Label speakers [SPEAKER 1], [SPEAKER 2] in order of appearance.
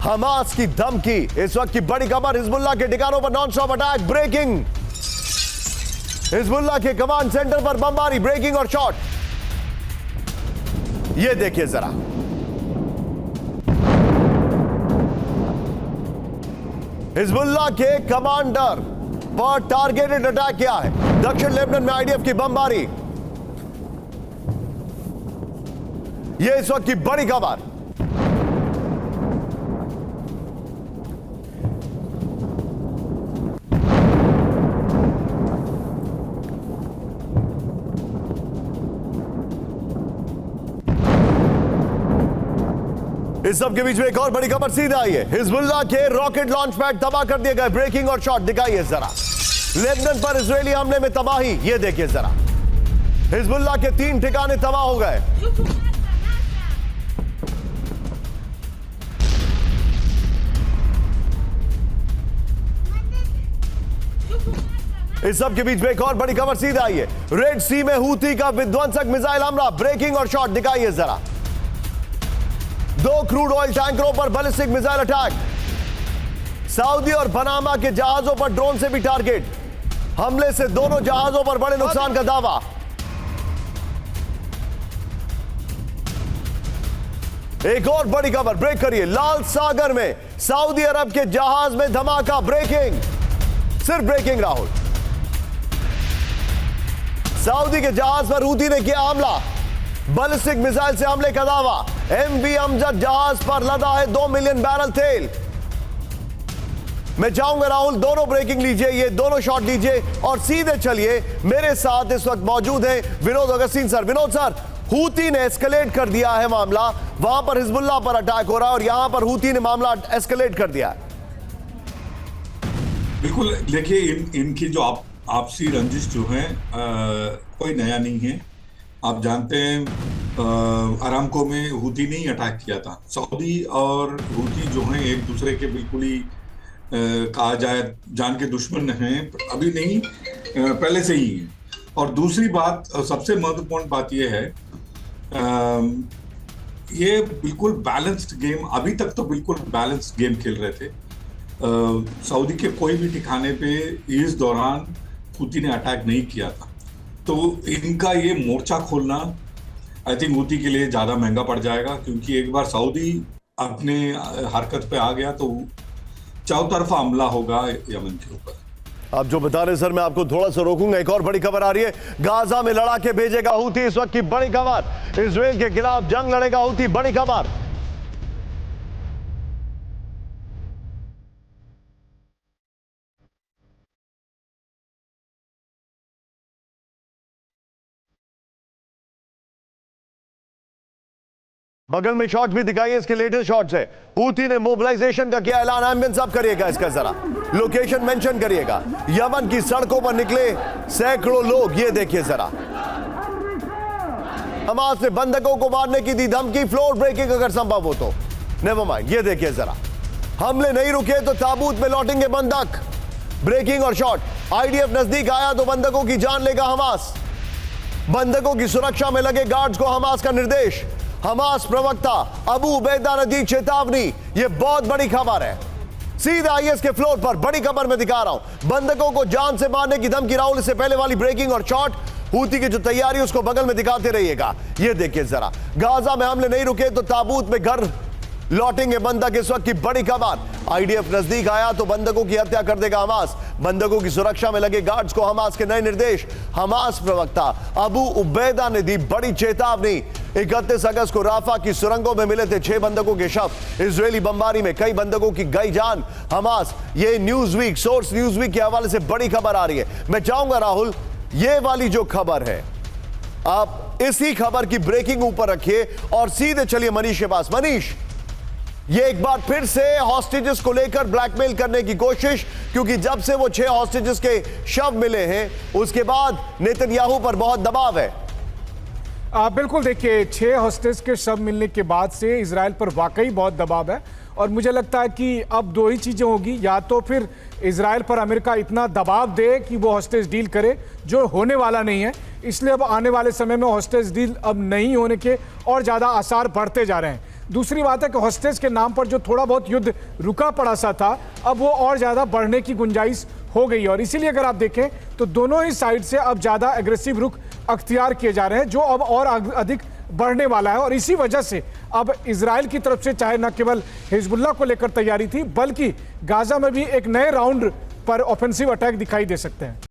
[SPEAKER 1] Hamas की धमकी। इस वक्त की बड़ी खबर, हिजबुल्लाह के ठिकानों पर non stop attack, breaking. Hezbollah के कमांड सेंटर पर बमबारी, ब्रेकिंग और शॉट। ये देखिए जरा, हिजबुल्लाह के कमांडर पर टारगेटेड अटैक किया है। दक्षिण लेबनान में आईडीएफ की बमबारी। यह इस वक्त की बड़ी खबर। इस सब के बीच में एक और बड़ी खबर सीधा आई है। हिजबुल्लाह के रॉकेट लॉन्च पैड तबाह कर दिए गए, ब्रेकिंग और शॉट दिखाइए जरा। लेबनान पर इजरायली हमले में तबाही, ये देखिए जरा। हिजबुल्लाह के 3 ठिकाने तबाह हो गए। इस सब के बीच में एक और बड़ी खबर सीधा आई है। रेड सी में हूती का विध्वंसक मिसाइल हमला, ब्रेकिंग और शॉट दिखाइए जरा। 2 क्रूड ऑयल टैंकरों पर बैलिस्टिक मिसाइल अटैक। सऊदी और पनामा के जहाजों पर ड्रोन से भी टारगेट। हमले से दोनों जहाजों पर बड़े नुकसान का दावा। एक और बड़ी खबर, ब्रेक करिए। लाल सागर में सऊदी अरब के जहाज में धमाका, ब्रेकिंग। सिर्फ ब्रेकिंग राहुल। सऊदी के जहाज पर हूती ने किया हमला, बैलिस्टिक मिसाइल से हमले का दावा। एमवी अमजद जहाज पर लदा है 2 मिलियन बैरल तेल। मैं चाहूंगा राहुल दोनों ब्रेकिंग लीजिए, ये दोनों शॉट लीजिए और सीधे चलिए। मेरे साथ इस वक्त मौजूद हैं Vinod Augustine sir. Vinod sir, Houthi ने एस्केलेट कर दिया है मामला, वहां पर हिजबुल्लाह पर अटैक हो रहा है और यहां पर हूती ने मामला एस्केलेट कर दिया है।
[SPEAKER 2] बिल्कुल, देखिए इनकी जो आपसी रंजिश जो है कोई नया नहीं है। आप जानते हैं अरामको में हूती ने ही अटैक किया था। सऊदी और हूती जो हैं एक दूसरे के बिल्कुल ही कहा जाए जान के दुश्मन हैं, अभी नहीं पहले से ही हैं। और दूसरी बात, सबसे महत्वपूर्ण बात यह है, ये बिल्कुल बैलेंस्ड गेम, अभी तक तो बिल्कुल बैलेंस्ड गेम खेल रहे थे। सऊदी के कोई भी ठिकाने पे इस दौरान हूती ने अटैक नहीं किया था। तो इनका ये मोर्चा खोलना आई थिंक हूती के लिए ज्यादा महंगा पड़ जाएगा, क्योंकि एक बार सऊदी अपने हरकत पे आ गया तो चारों तरफा हमला होगा यमन के ऊपर।
[SPEAKER 1] आप जो बता रहे सर, मैं आपको थोड़ा सा रोकूंगा। एक और बड़ी खबर आ रही है, गाजा में लड़ाके भेजेगा हूती। इस वक्त की बड़ी खबर, इजराइल के खिलाफ जंग लड़ेगा हूती, बड़ी खबर। बगल में शॉट भी दिखाइए, इसके लेटेस्ट शॉट्स है। हूती ने मोबिलाइजेशन का किया ऐलान, एम्बियंस अप करिएगा इसका जरा, लोकेशन मेंशन करिएगा। यमन की सड़कों पर निकले सैकड़ों लोग, ये देखिए जरा। हमास ने बंधकों को मारने की दी धमकी, फ्लोर ब्रेकिंग अगर संभव हो तो। नेवर माइंड, ये देखिए जरा। हमले नहीं रुके तो ताबूत में लौटेंगे बंधक, ब्रेकिंग और शॉट। आईडीएफ नजदीक आया तो बंधकों की जान लेगा हमास। बंधकों की सुरक्षा में लगे गार्ड्स को हमास का निर्देश। हमास प्रवक्ता अबू उबैदा ने दी चेतावनी। यह बहुत बड़ी खबर है। सीधा आईएस के फ्लोर पर बड़ी खबर में दिखा रहा हूं। बंधकों को जान से मारने की धमकी राहुल। इससे पहले वाली ब्रेकिंग और शॉट, हूती की जो तैयारी उसको बगल में दिखाते रहिएगा। यह देखिए जरा, गाजा में हमले नहीं रुके तो ताबूत में घर लौटेंगे बंधक। इस वक्त की बड़ी खबर, आईडीएफ नजदीक आया तो बंधकों की हत्या कर देगा हमास। बंधकों की सुरक्षा में लगे गार्ड्स को हमास के नए निर्देश। हमास प्रवक्ता अबू उबैदा ने दी बड़ी चेतावनी। 31 अगस्त को राफा की सुरंगों में मिले थे 6 बंधकों के शव। इजरायली बमबारी में कई बंधकों की गई जान। हमास, ये Newsweek, source Newsweek के हवाले से बड़ी खबर आ रही है। मैं चाहूंगा राहुल, ये वाली जो खबर है, आप इसी खबर की ब्रेकिंग ऊपर रखिए और सीधे चलिए मनीष के पास। मनीष, ये एक बार फिर से हॉस्टेजेस को लेकर ब्लैकमेल करने की कोशिश, क्योंकि जब से वो 6 हॉस्टेजेस के शव मिले हैं उसके बाद नेतन्याहू पर बहुत दबाव है।
[SPEAKER 3] बिल्कुल, देखिए 6 हॉस्टेज के शव मिलने के बाद से इजराइल पर वाकई बहुत दबाव है और मुझे लगता है कि अब 2 ही चीज़ें होगी। या तो फिर इजराइल पर अमेरिका इतना दबाव दे कि वो हॉस्टेज डील करे, जो होने वाला नहीं है। इसलिए अब आने वाले समय में हॉस्टेज डील अब नहीं होने के और ज़्यादा आसार बढ़ते जा रहे हैं। दूसरी बात है कि हॉस्टेज के नाम पर जो थोड़ा बहुत युद्ध रुका पड़ा सा था, अब वो और ज़्यादा बढ़ने की गुंजाइश हो गई है। और इसीलिए अगर आप देखें तो दोनों ही साइड से अब ज़्यादा एग्रेसिव रुख अख्तियार किए जा रहे हैं, जो अब और अधिक बढ़ने वाला है। और इसी वजह से अब इजराइल की तरफ से चाहे न केवल हिजबुल्लाह को लेकर तैयारी थी, बल्कि गाजा में भी एक नए राउंड पर ऑफेंसिव अटैक दिखाई दे सकते हैं।